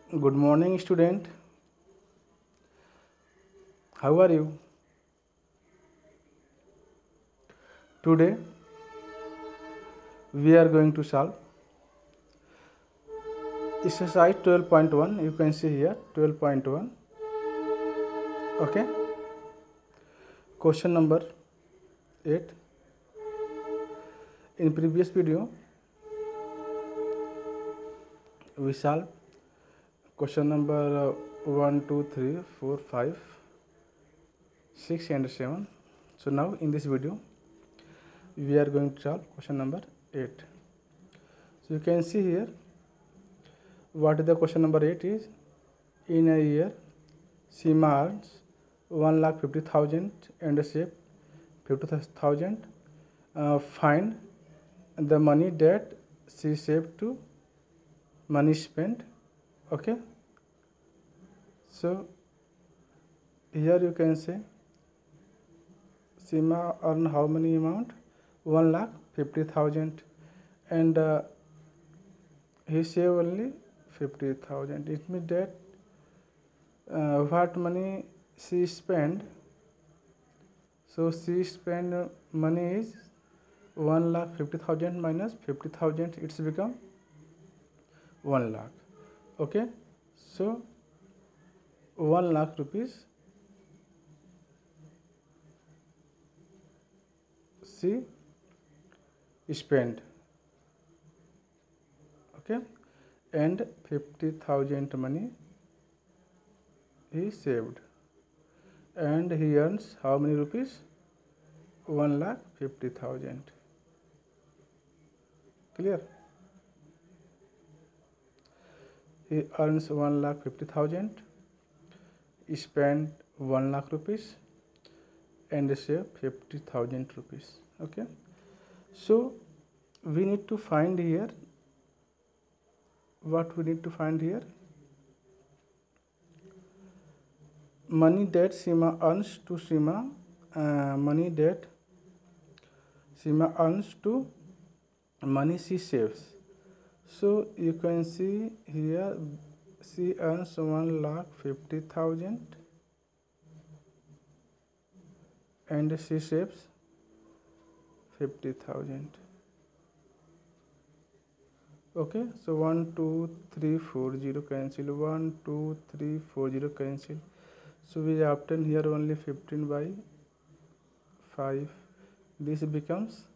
Good morning, student. How are you? Today we are going to solve exercise 12.1. You can see here 12.1. Okay. Question number 8. In previous video we solved question number 1, 2, 3, 4, 5, 6 and 7. So now in this video we are going to solve question number 8. So you can see here what the question number 8 is. In a year Seema earns 1,50,000 and save 50,000. Find the money that she saved to money spent. Okay, so here you can say Seema earn how many amount? 1,50,000 and he save only 50,000. It means that what money she spend. So she spend money is 1,50,000 minus 50,000. It's become 1 lakh. Okay, so 1 lakh rupees she spent. Okay, and 50,000 money he saved, and he earns how many rupees? 1,50,000. Clear? He earns 1,50,000, spend 1 lakh rupees, and save 50,000 rupees. Okay, so we need to find here. What we need to find here? Money that Seema earns to Seema. Money that Seema earns to money she saves. So you can see here she earns 1,50,000 and she saves 50,000. Okay, so 1, 2, 3, 4, 0 cancel. 1, 2, 3, 4, 0 cancel. So we obtain here only 15 by 5. This becomes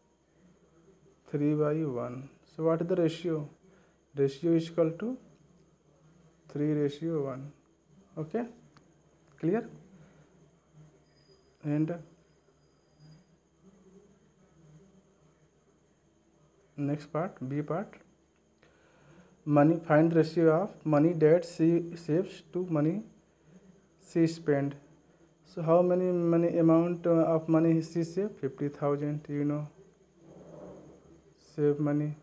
3 by 1. So what is the ratio? Ratio is equal to 3:1. Okay, clear? And next part, B part. Money, find ratio of money that she saves to money she spend. So how many money amount of money she save? 50,000. You know, save money.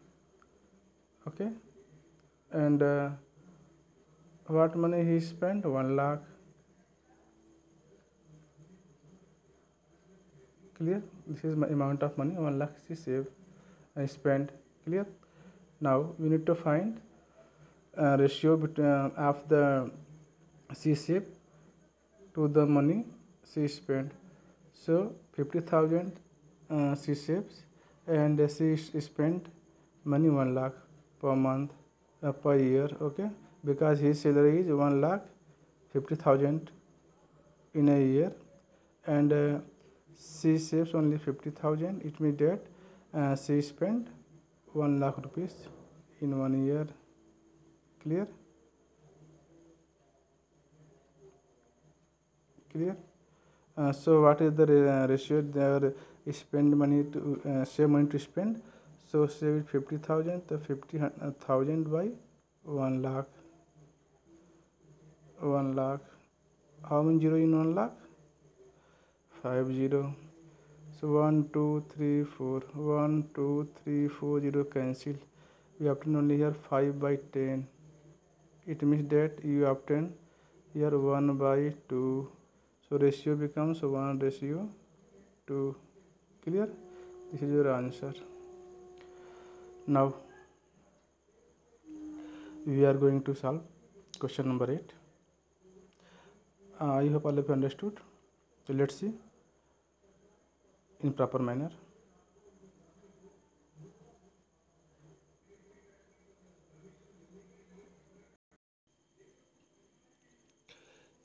Okay, and what money he spent? 1 lakh. Clear? This is my amount of money. 1 lakh she save and spend. Clear? Now we need to find ratio between of the she save to the money she spent. So 50,000 she saves and she spent money 1 lakh per month, per year. Okay, because his salary is 1,50,000 in a year, and she saves only 50,000. It means that she spent 1 lakh rupees in 1 year. Clear? Clear? So what is the ratio? There spend money to save money to spend. So save 50,000. The 50,000 by 1 lakh. 1 lakh. How many zero in 1 lakh? 5 0. So 1, 2, 3, 4. 1, 2, 3, 4 0 cancel. We obtain only here 5 by 10. It means that you obtain here 1 by 2. So ratio becomes 1:2. Clear? This is your answer. Now we are going to solve Question number 8. I hope all of you understood. So let's see in proper manner.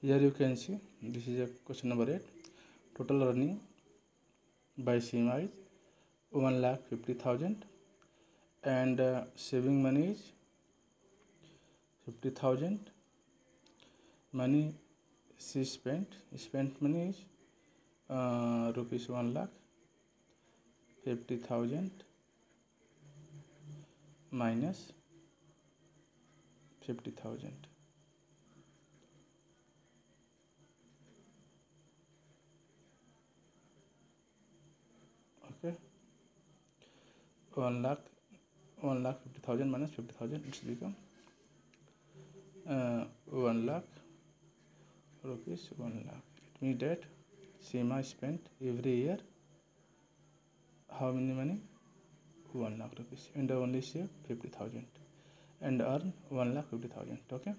Here you can see this is a question number 8. Total earning by Seema is 1,50,000 and saving money is 50,000. Money she spent money is rupees 1,50,000 minus 50,000. Okay, 1,50,000 minus 50,000, it's become 1 lakh rupees. 1 lakh. It means that Seema spent every year how many money? 1 lakh rupees, and only save 50,000 and earn 1,50,000. Okay.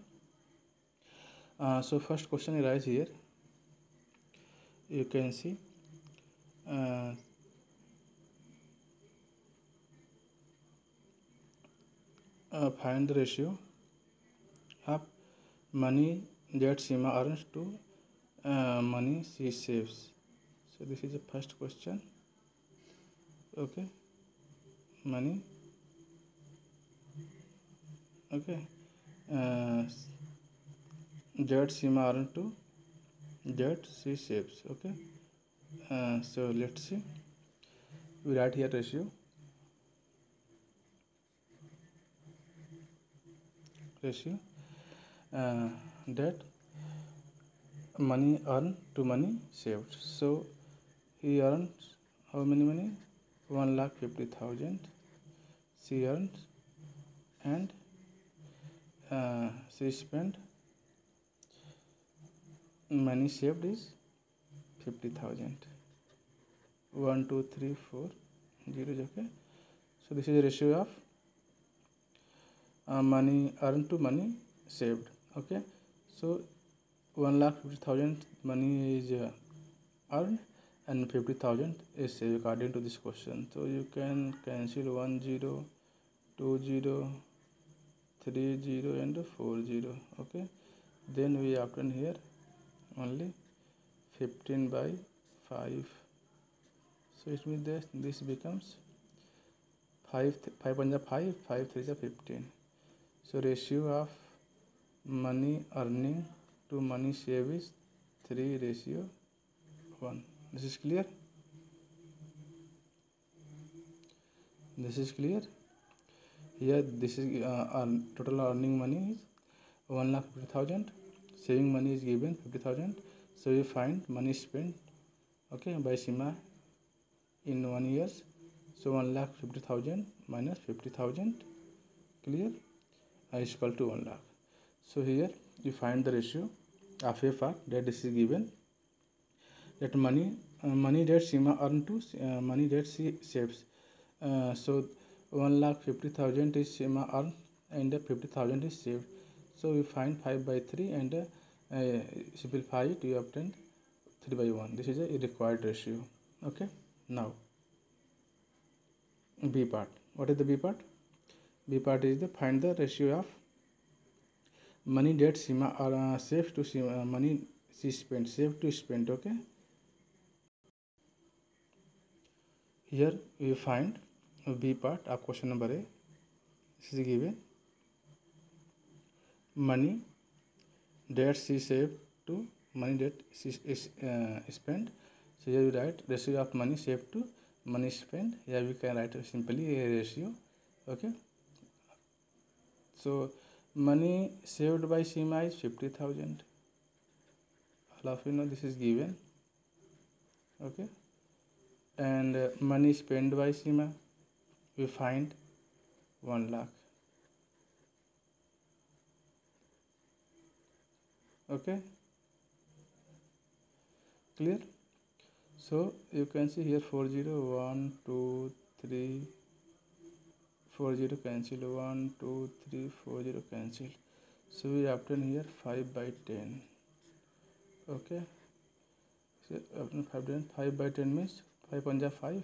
So first question arises here. You can see find the ratio of money that Seema earns to money she saves. So this is the first question. Okay, money. Okay, that Seema earns to that she saves. Okay, so let's see. We write here ratio. That money earned to money saved. So he earns how many money? 1,50,000 she earns, and she spent money saved is 50,000. 1 2 3 4 zeros. Okay, so this is the ratio of money earned to money saved. Okay, so 1,50,000 money is earned and 50,000 is saved according to this question. So you can cancel 1 0, 2 0, 3 0 and 4 0. Okay, then we obtain here only 15 by 5. So it means that this becomes 5 1 5, 5 3 15. So ratio of money earning to money save is 3:1. This is clear? This is clear? Here this is total earning money is 1,50,000. Saving money is given 50,000. So we find money spent, okay, by Seema in 1 year. So 1,50,000 minus 50,000. Clear? Is equal to 1 lakh. So here you find the ratio of F that this is given, that money that Seema earned to money that she saves. So 1,50,000 is Seema earned and 50,000 is saved. So we find 5 by 3 and simplify it, you obtain 3 by 1. This is a required ratio. Okay. Now B part. What is the B part? B part is the find the ratio of money that Seema saves to Seema, money she spent, save to spend. Okay. Here we find B part of question number A. This is given money that she saved to money that she spent. So here we write ratio of money saved to money spent. Here we can write simply a ratio. Okay. So money saved by Seema is 50,000. All of you know this is given. Okay. And money spent by Seema, we find 1 lakh. Okay. Clear? So you can see here 4 0, 1 2 3 4 0 cancel, 1 2 3 4 0 cancel. So we obtain here 5 by 10. Okay, so obtain 5 by 10. 5 by 10 means 5 1 5,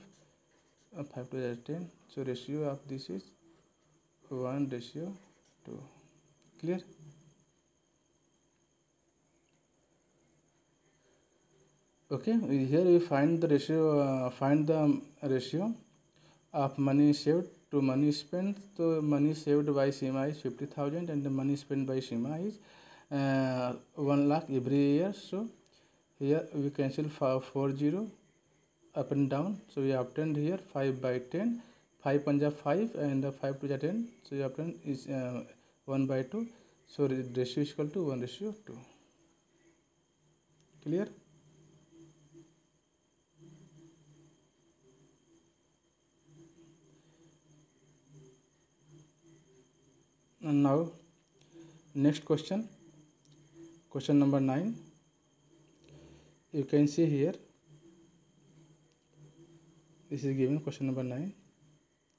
5 to 10. So ratio of this is 1:2. Clear? Okay, here we find the ratio of money saved to money spent. So money saved by Seema is 50,000 and the money spent by Seema is 1 lakh every year. So here we cancel 40 up and down. So we obtained here 5 by 10. 5 1 5 and 5 2 10. So we obtained is 1 by 2. So the ratio is equal to 1:2. Clear? And now next question number 9. You can see here, this is given question number 9.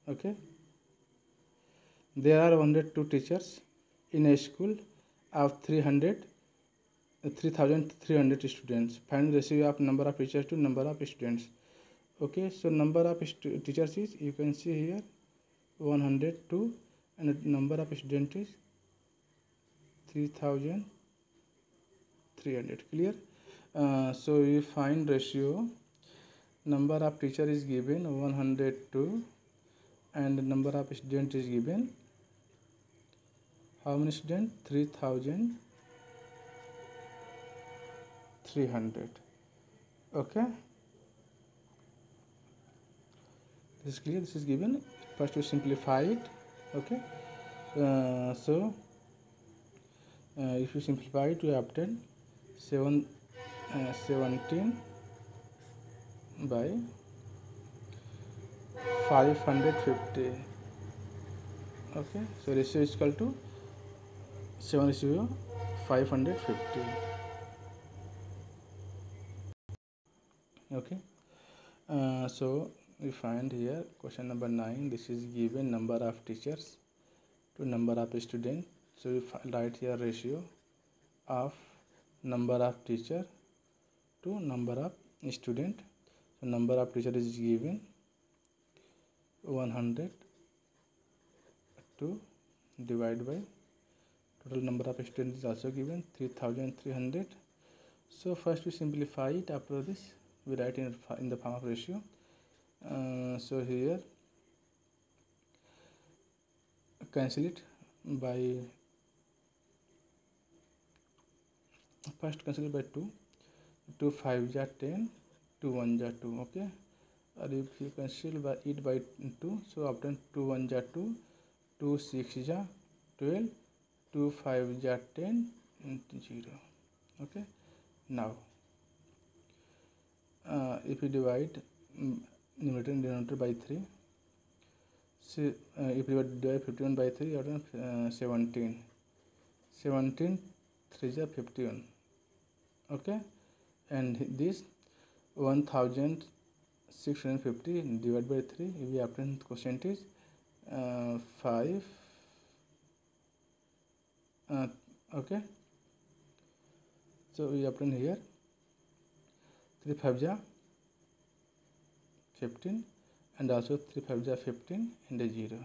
Okay, there are 102 teachers in a school of 3,300 students. Find the ratio of number of teachers to number of students. Okay, so number of teachers is, you can see here, 102 and the number of students is 3,300. Clear? So we find ratio. Number of teacher is given 102 and the number of students is given, how many students? 3,300. Okay, this is clear. This is given. First to simplify it. Okay, so if you simplify it, you obtain 17 by 550. Okay, so ratio is equal to 7:550. Okay, so we find here question number 9. This is given number of teachers to number of students. So we write here ratio of number of teacher to number of student. So number of teacher is given 102 divided by total number of students is also given 3,300. So first we simplify it. After this we write in the form of ratio. So here cancel it by, first cancel it by 2. 2 5 ja 10, 2 1 ja 2. Okay, or if you cancel by it by 2, so obtain 2 1 ja 2, 2 6 ja 12, 2 5 ja 10 and 0. Okay, now if you divide numerator and denominator by 3, so if you divide 51 by 3, you have 17. 17 3 ja 51. Okay, and this 1,650 divided by 3, we obtain quotient is 5. Okay, so we obtain here 3 5 ja 15 and also 3 5 ja 15 and a 0.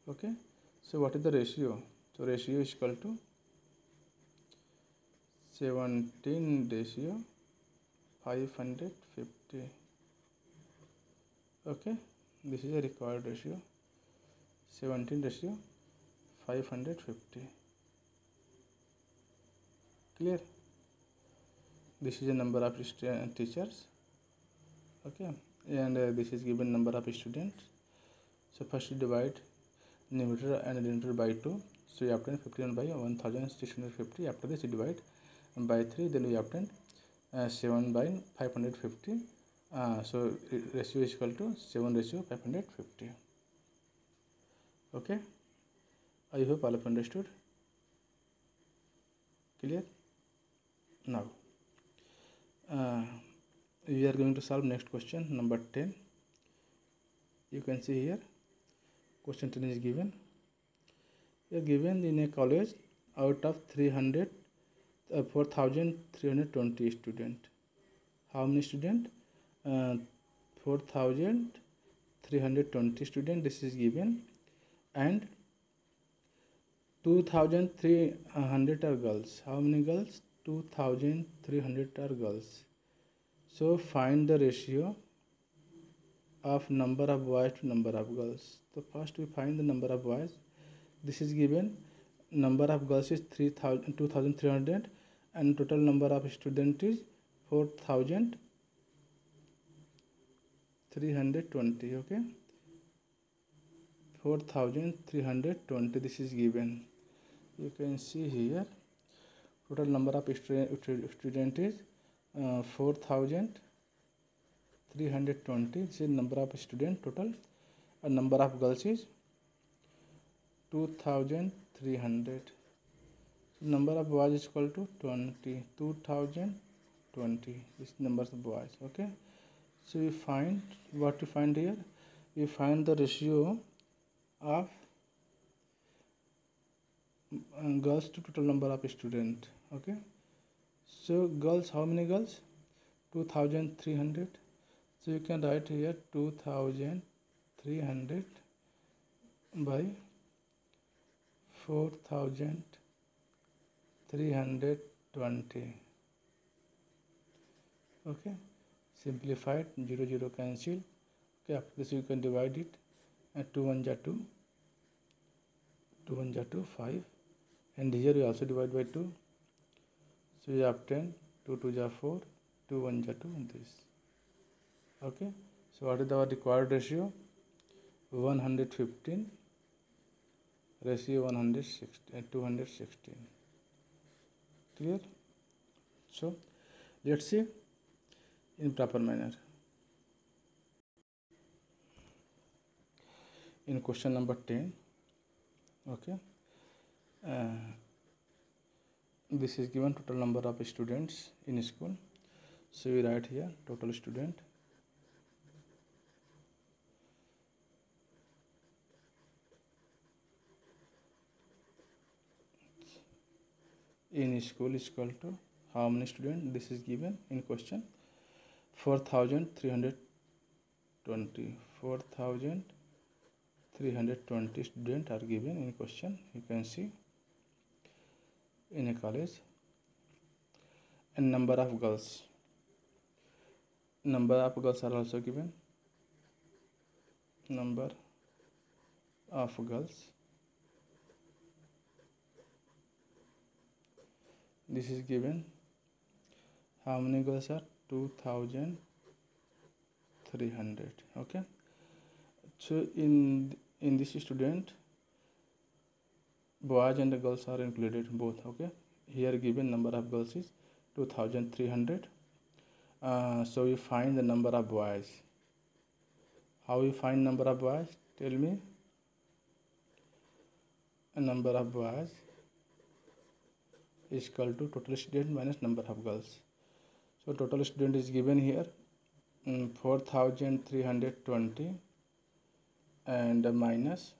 Okay, so what is the ratio? So ratio is equal to 17 ratio 550. Okay, this is a required ratio, 17 ratio 550. Clear? This is a number of teachers. Okay, and this is given number of students. So first you divide numerator and denominator by 2, so you obtain 51 by 1,650. After this you divide by 3, then we obtain 7 by 550. So ratio is equal to 7 ratio 550. Okay, I hope all of understood. Clear? Now we are going to solve next question number 10. You can see here question 10 is given. You are given in a college out of 4,320 student. How many student? 4,320 student, this is given, and 2,300 are girls. How many girls? 2,300 are girls. So find the ratio of number of boys to number of girls. So first we find the number of boys. This is given. Number of girls is 2,300 and total number of students is 4,320. Okay, 4,320, this is given. You can see here total number of student is 4,320. This is number of student total, and number of girls is 2,300. Number of boys is equal to 20. 2,020. This number of boys. Okay. So we find what we find here. We find the ratio of girls to total number of student. Okay. So girls, how many girls? 2,300. So you can write here 2,300 by 4,320. Okay, simplified, 0 0 cancel. Okay, after this you can divide it, and 2 1 ja 2, 2 1 ja 2, 5, and here we also divide by 2. So we obtain 2 2 ja 4, 2 1 ja 2, and this. Okay, so what is our required ratio? 115 ratio 216. Clear? So let's see in proper manner. In question number 10, okay, this is given total number of students in school. So we write here total student in school is equal to how many students? This is given in question. 4,320. 4,320 students are given in question. You can see in a college. And number of girls. Number of girls are also given. Number of girls. This is given. How many girls are? 2,300. Okay. So in this student, boys and girls are included both. Okay. Here given number of girls is 2,300. So we find the number of boys. How we find number of boys? Tell me. A number of boys is equal to total student minus number of girls. So total student is given here 4,320 and minus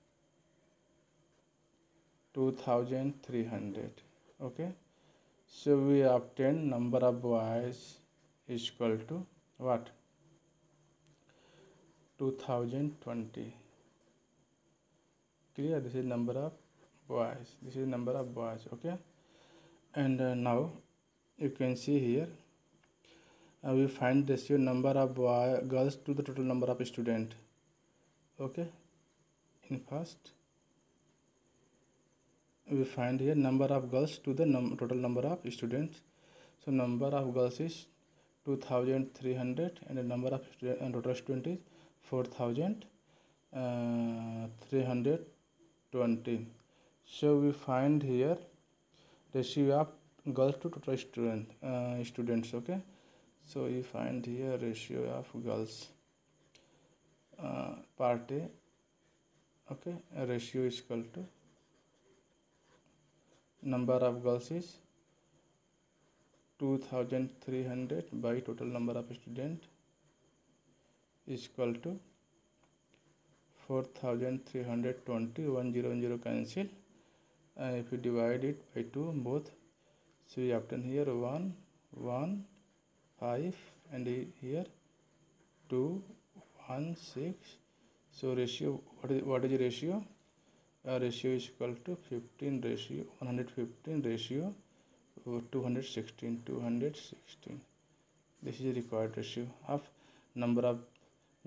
2,300. Okay. So we obtain number of boys is equal to what? 2,020. Clear? This is number of boys. This is number of boys. Okay. And now you can see here we find the ratio number of girls to the total number of student. Okay. In first we find here number of girls to the total number of students. So number of girls is 2,300 and the number of total student is 4,320. So we find here ratio of girls to total students. Okay. So we find here ratio of girls part A. Okay. A ratio is equal to number of girls is 2,300 by total number of student is equal to 4,320. 1 0 0 cancel. if you divide it by 2 both, so you obtain here 1 1 5 and here 2 1 6. So ratio, what is the ratio? Ratio is equal to 15 ratio 115 ratio 216. This is the required ratio of number of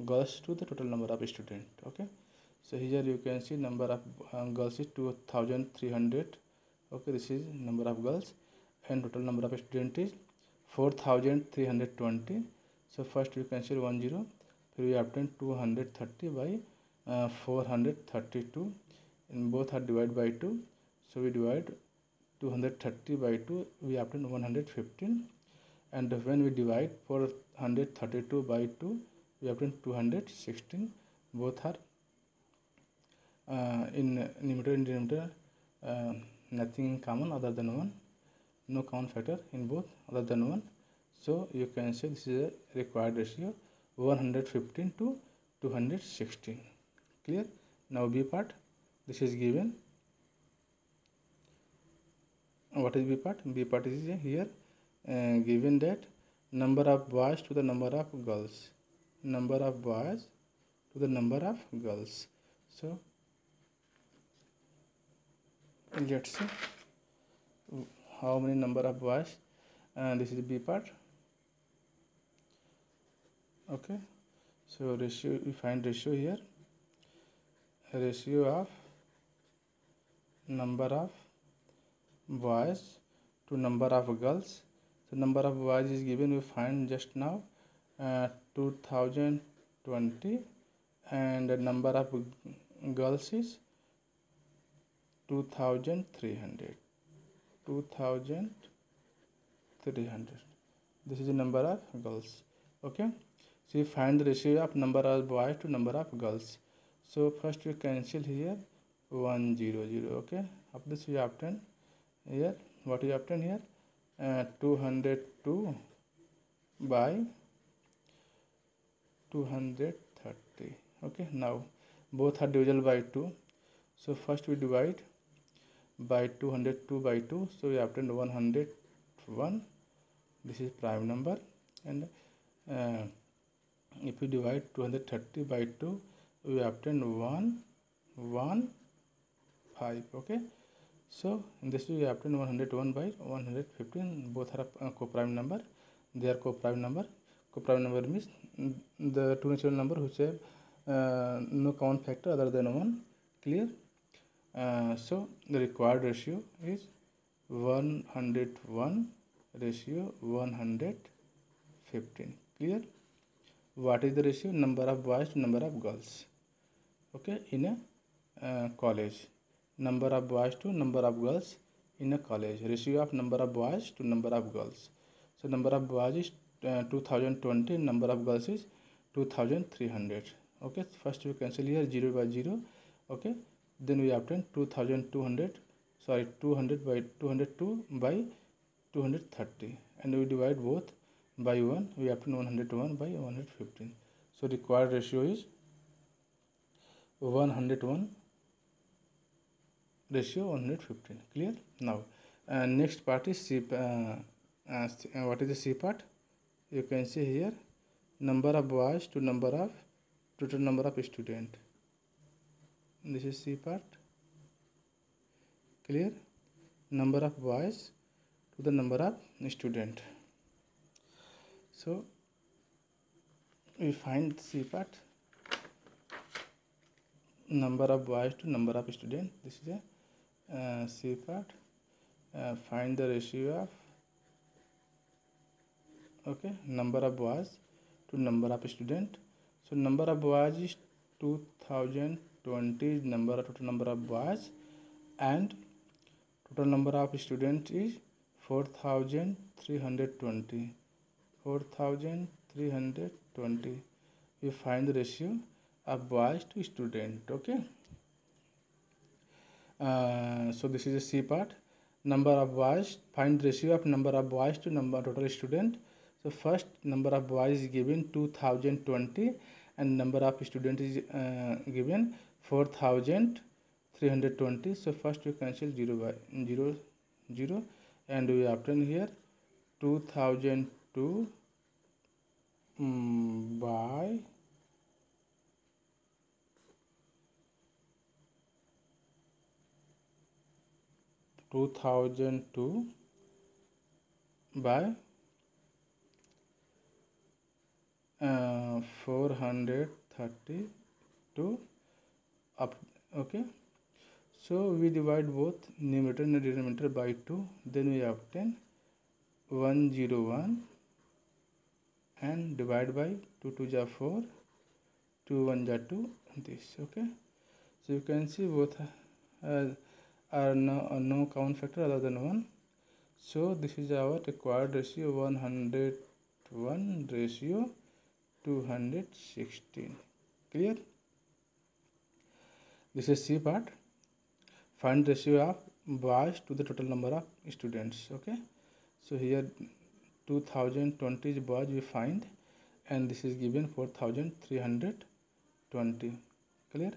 girls to the total number of students. Okay, so here you can see number of girls is 2300. Okay, this is number of girls, and total number of students is 4320. So first we cancel 1 0, we obtain 230 by 432, and both are divided by 2, so we divide 230 by 2, we obtain 115, and when we divide 432 by 2, we obtain 216. Both are in numerator and denominator, nothing in common other than 1, no common factor in both other than 1. So you can say this is a required ratio 115 to 216. Clear? Now B part, this is given. What is B part? B part is here given that number of boys to the number of girls, number of boys to the number of girls. So let's see how many number of boys, this is B part. Okay, so ratio, we find ratio here, ratio of number of boys to number of girls. So number of boys is given, we find just now 2020, and the number of girls is 2300. This is the number of girls. Okay, so you find the ratio of number of boys to number of girls. So first we cancel here 100. Okay, after this we obtain here, what we obtain here, 202 by 230. Okay, now both are divisible by 2, so first we divide by 202 by 2, so we obtain 101. This is prime number, and if we divide 230 by 2, we obtain 115. Okay, so in this way we obtain 101 by 115. Both are co-prime number. They are co-prime number. Co-prime number means the two natural number which have no common factor other than 1. Clear? So the required ratio is 101 ratio 115. Clear? What is the ratio? Number of boys to number of girls. Okay, in a college. Number of boys to number of girls in a college. Ratio of number of boys to number of girls. So number of boys is 2020, number of girls is 2300. Okay, first we cancel here 0 by 0. Okay, then we obtain 200 by 202 by 230, and we divide both by 1, we obtain 101 by 115. So required ratio is 101 ratio 115. Clear? Now next part is C. What is the C part? You can see here number of boys to number of total number of student. This is C part. Clear? Number of boys to the number of student. So we find C part, number of boys to number of student. This is a C part. Find the ratio of number of boys to number of student. So number of boys is 2020 total number of boys, and total number of students is 4320. 4320. We find the ratio of boys to student. Okay, so this is a C part. Number of boys, find ratio of number of boys to number total student. So first number of boys is given 2020, and number of student is given 4320. 320. So first we cancel 0 by 0 0 and we obtain here 2002 by 2002 by 432 up. Okay, so we divide both numerator and denominator by 2, then we obtain 101 and divide by 2 2 ja 4, 2 1 ja 2, this. Okay, so you can see both are no count factor other than 1. So this is our required ratio, 101 ratio 216. Clear? This is C part. Find ratio of boys to the total number of students. Okay, so here 2020 is boys we find, and this is given 4320. Clear?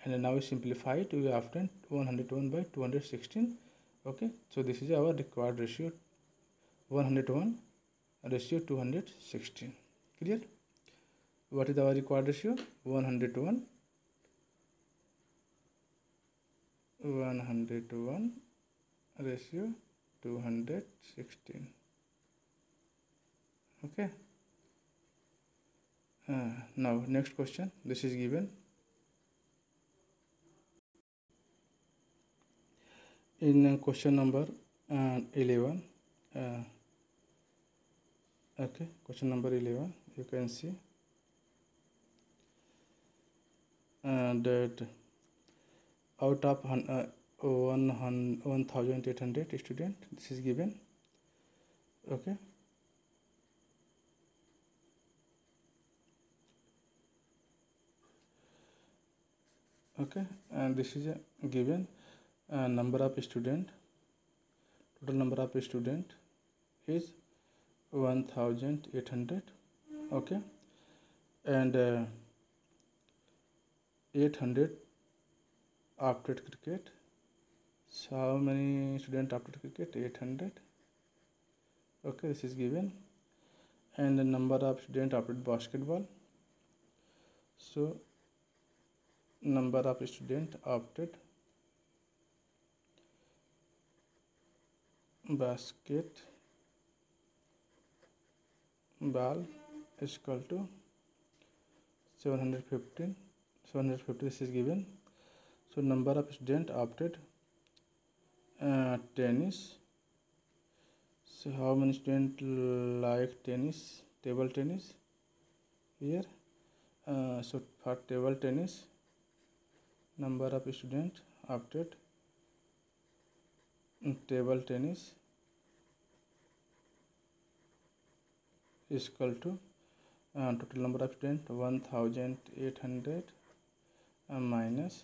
And now we simplify it, we obtain 101 by 216. Okay, so this is our required ratio, 101 ratio 216. Clear? What is our required ratio? 101 ratio 216. Okay, now next question. This is given in question number 11. Okay, question number 11, you can see that out of 1800 student, this is given. Okay, okay, and this is given number of student, total number of student is 1800. Okay, and 800 opted cricket. So how many students opted cricket? 800. Okay, this is given. And the number of students opted basketball. So number of students opted basketball is equal to 750. This is given. So number of students opted tennis. So how many students like tennis, table tennis here? So for table tennis, number of students opted table tennis is equal to total number of students 1800 minus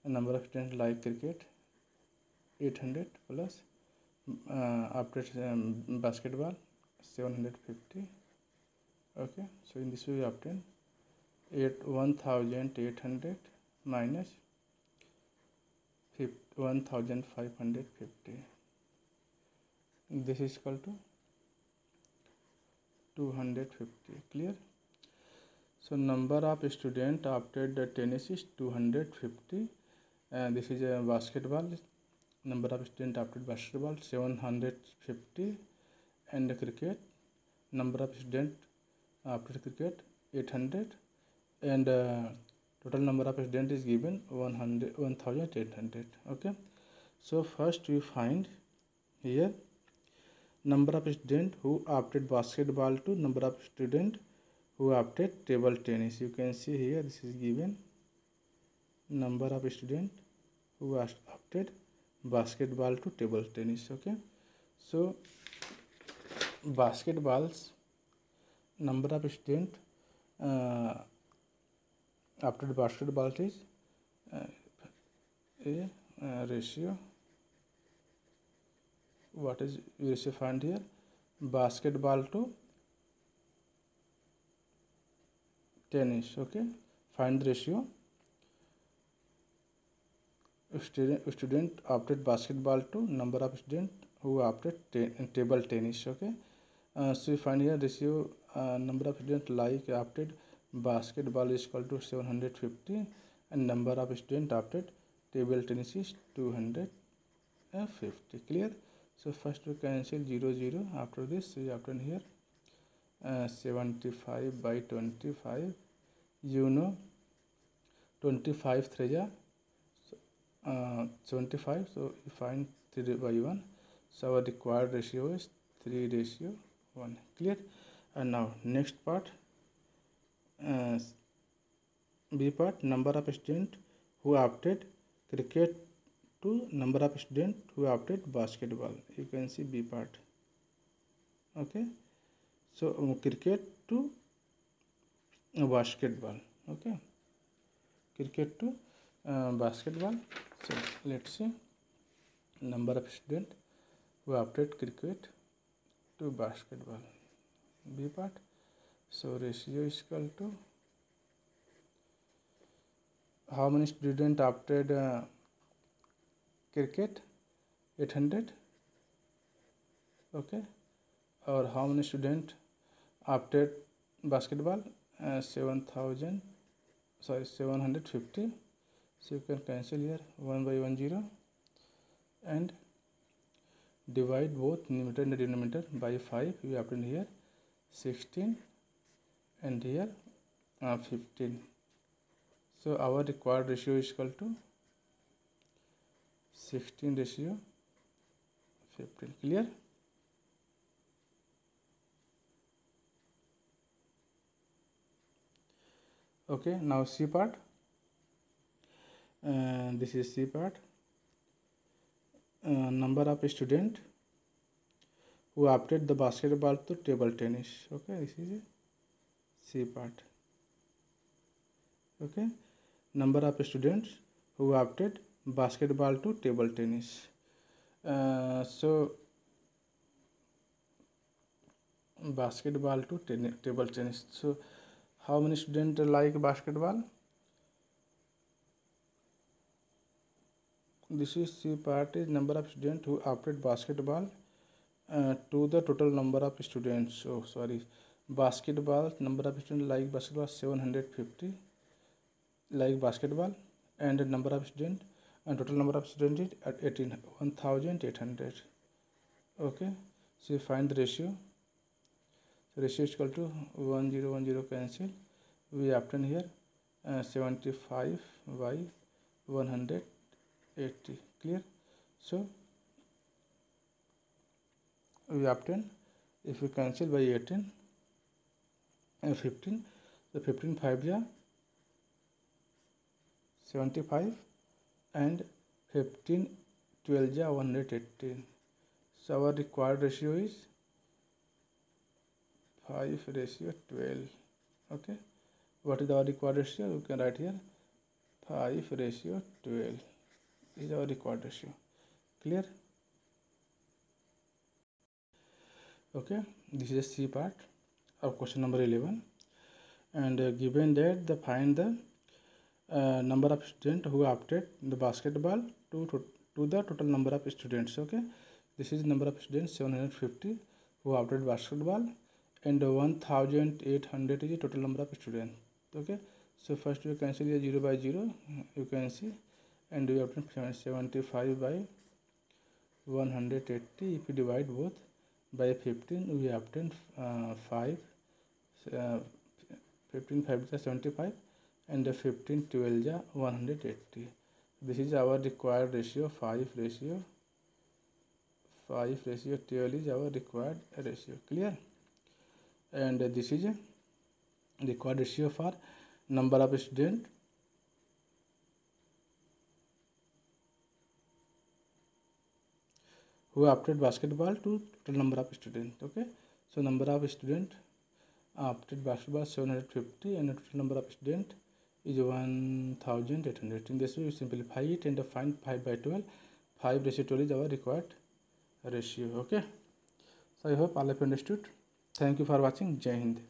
number of students like cricket 800 plus after basketball 750. Okay, so in this way we obtain 1800 minus 1550. This is equal to 250. Clear? So number of student opted tennis is 250, and this is a basketball. Number of student opted basketball 750, and cricket number of student opted cricket 800, and total number of student is given 1800. Okay, so first we find here number of student who opted basketball to number of student who opted table tennis. You can see here this is given number of student who opted basketball to table tennis. Okay, so basketballs number of student opted basketball is a ratio. What is ratio find here? Basketball to tennis. Okay, find the ratio student opted basketball to number of student who opted table tennis. Okay, so you find here ratio number of student like opted basketball is equal to 750 and number of student opted table tennis is 250. Clear? So first we cancel 0 0. After this we obtain here 75 by 25. You know 25 3 75, so you find 3 by 1, so our required ratio is 3:1. Clear? And now next part, B part, number of students who opted cricket to number of students who opted basketball. You can see B part. Okay, so cricket to basketball. Okay, cricket to basketball. So let's see number of students who opted cricket to basketball. B part. So ratio is equal to how many students opted cricket? 800. Okay, or how many students opted basketball? 750. So you can cancel here 1 by 1 0 and divide both numerator and denominator by 5. We obtain here 16 and here 15. So our required ratio is equal to 16:15. Clear? Okay, now C part. This is C part. Number of students who opted the basketball to table tennis. Okay, this is a C part. Okay, number of students who opted basketball to table tennis. So basketball to table tennis. So how many students like basketball? This is C part, is number of students who opted basketball to the total number of students. Oh sorry, basketball number of students like basketball 750 like basketball, and number of students and total number of students is at 1800. Okay, so you find the ratio. So ratio is equal to 1010 cancel. We obtain here 75 by 180. Clear? So we obtain, if we cancel by 18 and 15, the 15 5 ja 75 and 15 12 ja 118. So our required ratio is 5:12. Okay, what is our required ratio? You can write here 5:12 is our required ratio. Clear? Okay, this is a C part of question number 11, and given that the find the number of students who opted the basketball to the total number of students. Okay, this is number of students 750 who opted basketball, and 1800 is the total number of students. Okay, so first we cancel here 0 by 0, you can see, and we obtain 75 by 180. If we divide both by 15, we obtain 5. 15 5 is 75 and 15 12 is 180. This is our required ratio. 5:12 is our required ratio. Clear? And this is a required ratio for number of students who opted basketball to total number of students. Okay, so number of students opted basketball 750 and the total number of students is 1800. In this way we simplify it and find 5 by 12. 5:12 is our required ratio. Okay, so I hope all of you understood. Thank you for watching. Jai Hind.